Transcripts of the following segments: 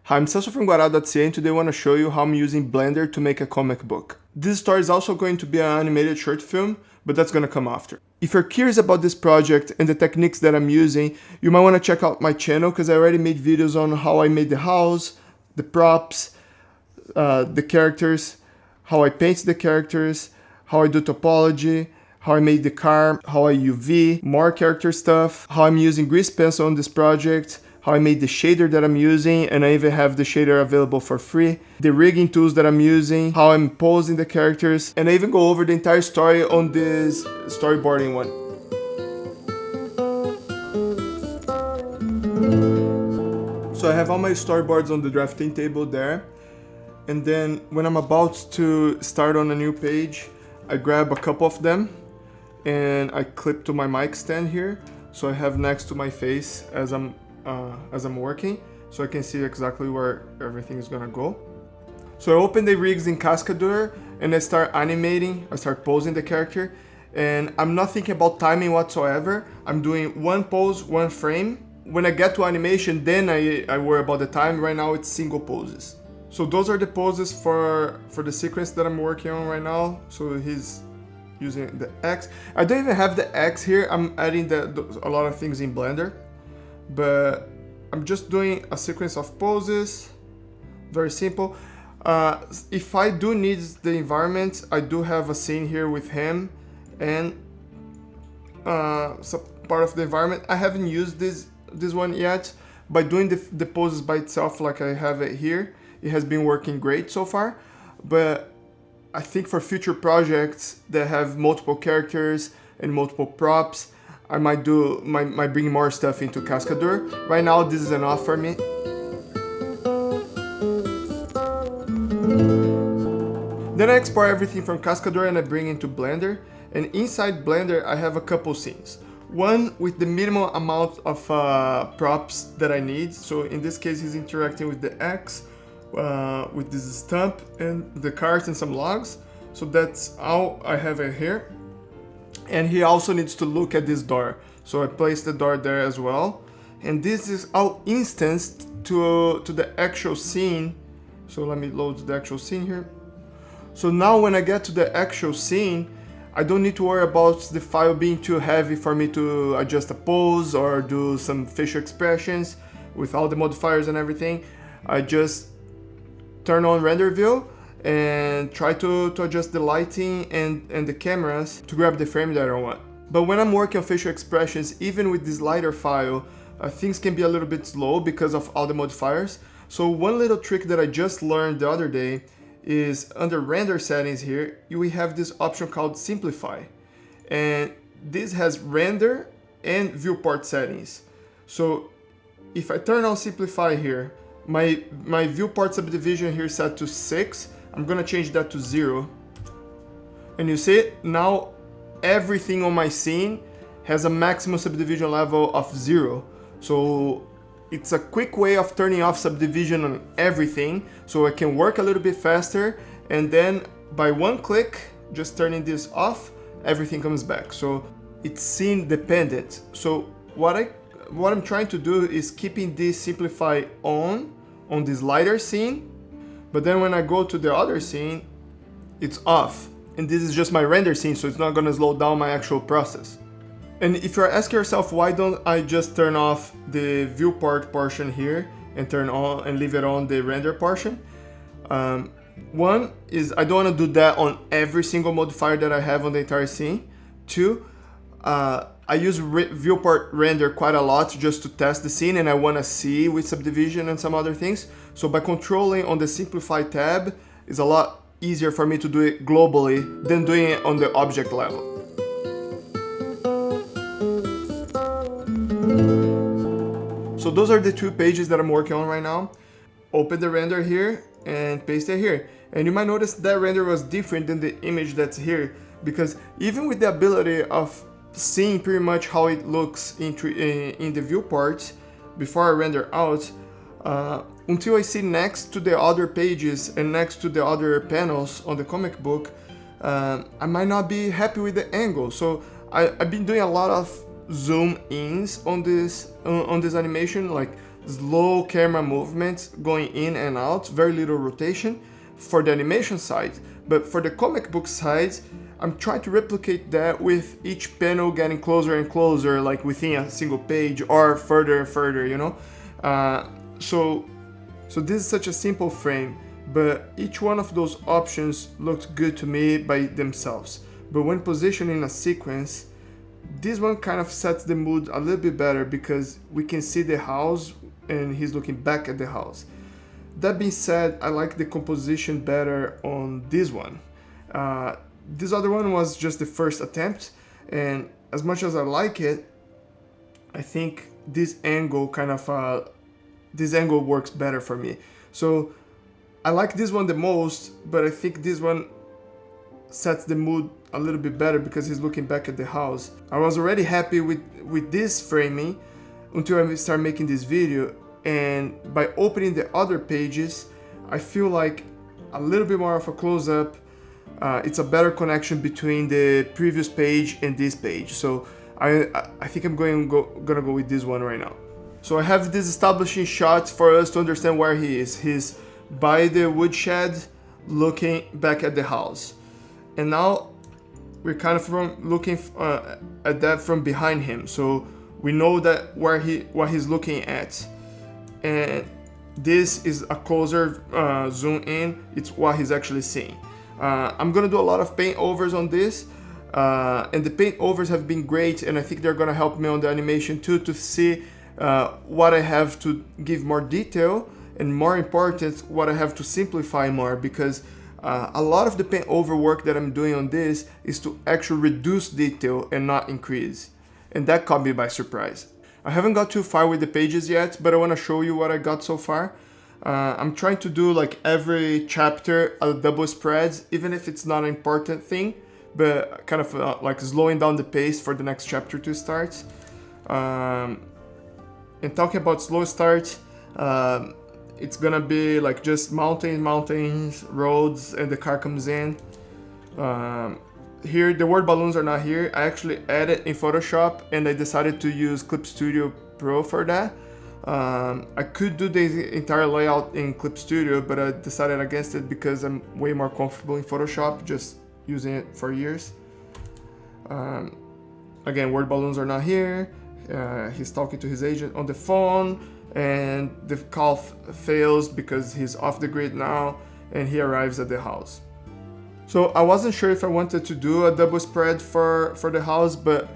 Hi, I'm Celso from Guará.ca and today I want to show you how I'm using Blender to make a comic book. This story is also going to be an animated short film, but that's going to come after. If you're curious about this project and the techniques that I'm using, you might want to check out my channel because I already made videos on how I made the house, the props, the characters, how I paint the characters, how I do topology, how I made the car, how I UV, more character stuff, how I'm using grease pencil on this project, how I made the shader that I'm using, and I even have the shader available for free, the rigging tools that I'm using, how I'm posing the characters, and I even go over the entire story on this storyboarding one. So I have all my storyboards on the drafting table there, and then when I'm about to start on a new page, I grab a couple of them and I clip to my mic stand here, so I have next to my face as I'm working, so I can see exactly where everything is gonna go. So I open the rigs in Cascadeur and I start animating, I start posing the character, and I'm not thinking about timing whatsoever. I'm doing one pose, one frame. When I get to animation, then I worry about the time. Right now it's single poses. So those are the poses for the sequence that I'm working on right now. So he's using the X. I don't even have the X here. I'm adding a lot of things in Blender. But I'm just doing a sequence of poses, very simple. If I do need the environment, I do have a scene here with him and some part of the environment. I haven't used this one yet. By doing the poses by itself like I have it here, it has been working great so far. But I think for future projects that have multiple characters and multiple props, I might bring more stuff into Cascadeur. Right now, this is enough for me. Then I export everything from Cascadeur and I bring into Blender. And inside Blender, I have a couple scenes. One with the minimum amount of props that I need. So in this case, he's interacting with the X, with this stump and the cars and some logs. So that's how I have it here. And he also needs to look at this door. So I place the door there as well. And this is all instanced to the actual scene. So let me load the actual scene here. So now when I get to the actual scene, I don't need to worry about the file being too heavy for me to adjust a pose or do some facial expressions with all the modifiers and everything. I just turn on render view and try to adjust the lighting and the cameras to grab the frame that I want. But when I'm working on facial expressions, even with this lighter file, things can be a little bit slow because of all the modifiers. So one little trick that I just learned the other day is under render settings here, we have this option called simplify. And this has render and viewport settings. So if I turn on simplify here, my viewport subdivision here is set to 6. I'm gonna change that to 0. And you see it? Now everything on my scene has a maximum subdivision level of 0. So it's a quick way of turning off subdivision on everything so I can work a little bit faster, and then by one click, just turning this off, everything comes back. So it's scene dependent. So what I'm trying to do is keeping this simplify on this lighter scene, but then when I go to the other scene, it's off. And this is just my render scene, so it's not gonna slow down my actual process. And if you're asking yourself, why don't I just turn off the viewport portion here and turn on and leave it on the render portion? One is I don't want to do that on every single modifier that I have on the entire scene. Two, I use viewport render quite a lot just to test the scene, and I want to see with subdivision and some other things. So by controlling on the simplify tab, it's a lot easier for me to do it globally than doing it on the object level. So those are the two pages that I'm working on right now. Open the render here and paste it here. And you might notice that render was different than the image that's here, because even with the ability of seeing pretty much how it looks in the viewport before I render out, until I see next to the other pages and next to the other panels on the comic book, I might not be happy with the angle. So I've been doing a lot of zoom ins on this animation, like slow camera movements going in and out, very little rotation for the animation side. But for the comic book side, I'm trying to replicate that with each panel getting closer and closer, like within a single page, or further and further, you know? So this is such a simple frame, but each one of those options looked good to me by themselves. But when positioned in a sequence, this one kind of sets the mood a little bit better because we can see the house and he's looking back at the house. That being said, I like the composition better on this one. This other one was just the first attempt, and as much as I like it, I think this angle works better for me. So I like this one the most, but I think this one sets the mood a little bit better because he's looking back at the house. I was already happy with this framing until I started making this video, and by opening the other pages, I feel like a little bit more of a close-up. It's a better connection between the previous page and this page. So I think I'm gonna go with this one right now. So I have this establishing shot for us to understand where he is. He's by the woodshed looking back at the house. And now we're kind of looking at that from behind him. So we know that what he's looking at. And this is a closer zoom in. It's what he's actually seeing. I'm gonna do a lot of paint overs on this, and the paint overs have been great, and I think they're gonna help me on the animation too to see what I have to give more detail, and more important, what I have to simplify more, because a lot of the paint over work that I'm doing on this is to actually reduce detail and not increase, and that caught me by surprise. I haven't got too far with the pages yet, but I want to show you what I got so far. I'm trying to do like every chapter a double spread, even if it's not an important thing, but kind of like slowing down the pace for the next chapter to start. And talking about slow start, it's gonna be like just mountains, roads, and the car comes in. Here, the word balloons are not here. I actually added in Photoshop, and I decided to use Clip Studio Pro for that. I could do the entire layout in Clip Studio, but I decided against it because I'm way more comfortable in Photoshop, just using it for years. Again, word balloons are not here. He's talking to his agent on the phone, and the call fails because he's off the grid now, and he arrives at the house. So I wasn't sure if I wanted to do a double spread for the house, but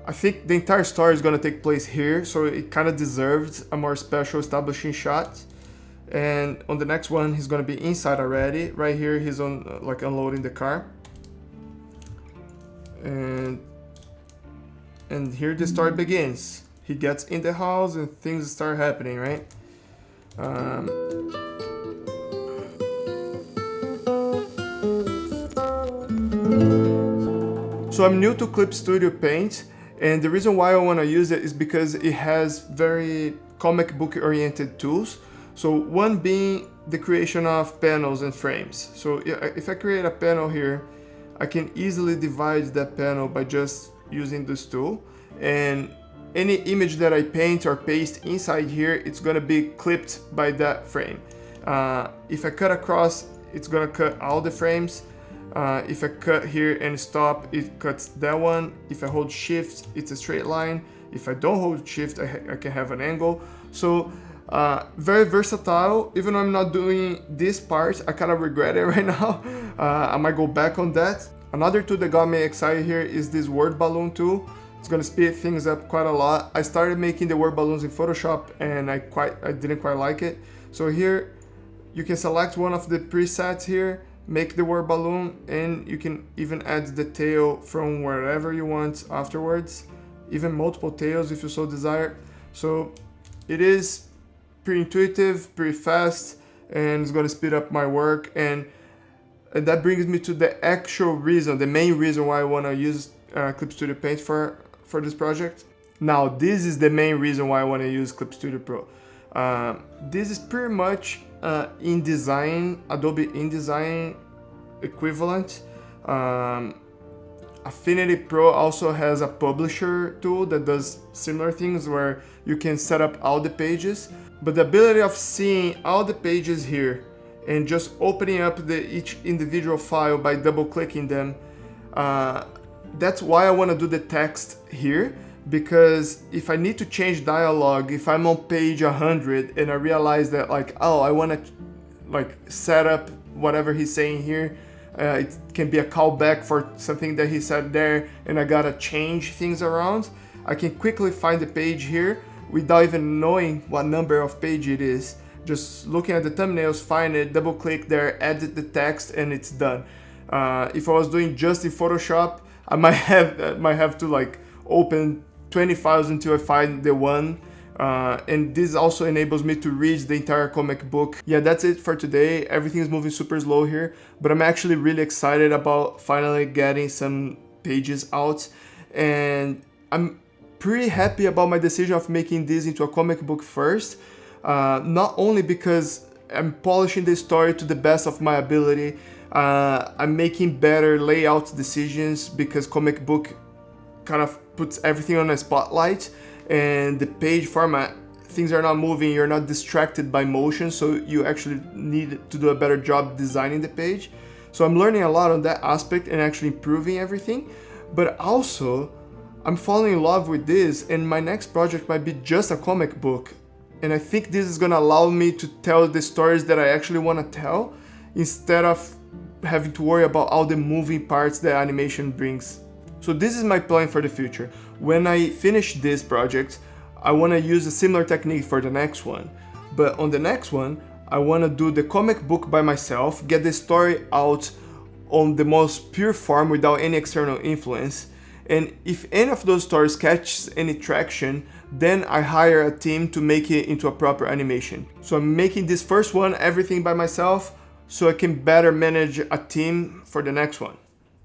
I think the entire story is going to take place here, so it kind of deserved a more special establishing shot. And on the next one, he's going to be inside already. Right here, he's on like unloading the car. And here the story begins. He gets in the house and things start happening, right? So I'm new to Clip Studio Paint, and the reason why I want to use it is because it has very comic book oriented tools. So one being the creation of panels and frames. So if I create a panel here, I can easily divide that panel by just using this tool, and any image that I paint or paste inside here, it's gonna be clipped by that frame. If I cut across, it's gonna cut all the frames. If I cut here and stop, it cuts that one. If I hold shift, it's a straight line. If I don't hold shift, I can have an angle. So very versatile. Even though I'm not doing this part, I kind of regret it right now. I might go back on that. Another tool that got me excited here is this word balloon tool. It's gonna speed things up quite a lot. I started making the word balloons in Photoshop, and I didn't quite like it. So here you can select one of the presets here, make the word balloon, and you can even add the tail from wherever you want afterwards, even multiple tails if you so desire. So it is pretty intuitive, pretty fast, and it's going to speed up my work. And that brings me to the actual reason, the main reason why I want to use Clip Studio Paint for this project. Now this is the main reason why I want to use Clip Studio Pro. This is pretty much InDesign, Adobe InDesign equivalent. Affinity Pro also has a publisher tool that does similar things where you can set up all the pages. But the ability of seeing all the pages here and just opening up each individual file by double clicking them, that's why I want to do the text here, because if I need to change dialogue, if I'm on page 100 and I realize that like, oh, I want to like set up whatever he's saying here, it can be a callback for something that he said there and I gotta change things around, I can quickly find the page here without even knowing what number of page it is. Just looking at the thumbnails, find it, double click there, edit the text, and it's done. If I was doing just in Photoshop, I might have to like open 20 files until I find the one. And this also enables me to read the entire comic book. Yeah, that's it for today. Everything is moving super slow here, but I'm actually really excited about finally getting some pages out. And I'm pretty happy about my decision of making this into a comic book first. Not only because I'm polishing the story to the best of my ability, I'm making better layout decisions because comic book kind of puts everything on a spotlight, and the page format, things are not moving, you're not distracted by motion, so you actually need to do a better job designing the page. So I'm learning a lot on that aspect and actually improving everything. But also, I'm falling in love with this, and my next project might be just a comic book. And I think this is gonna allow me to tell the stories that I actually wanna tell, instead of having to worry about all the moving parts that animation brings. So this is my plan for the future. When I finish this project, I wanna use a similar technique for the next one. But on the next one, I wanna do the comic book by myself, get the story out on the most pure form without any external influence. And if any of those stories catches any traction, then I hire a team to make it into a proper animation. So I'm making this first one everything by myself so I can better manage a team for the next one.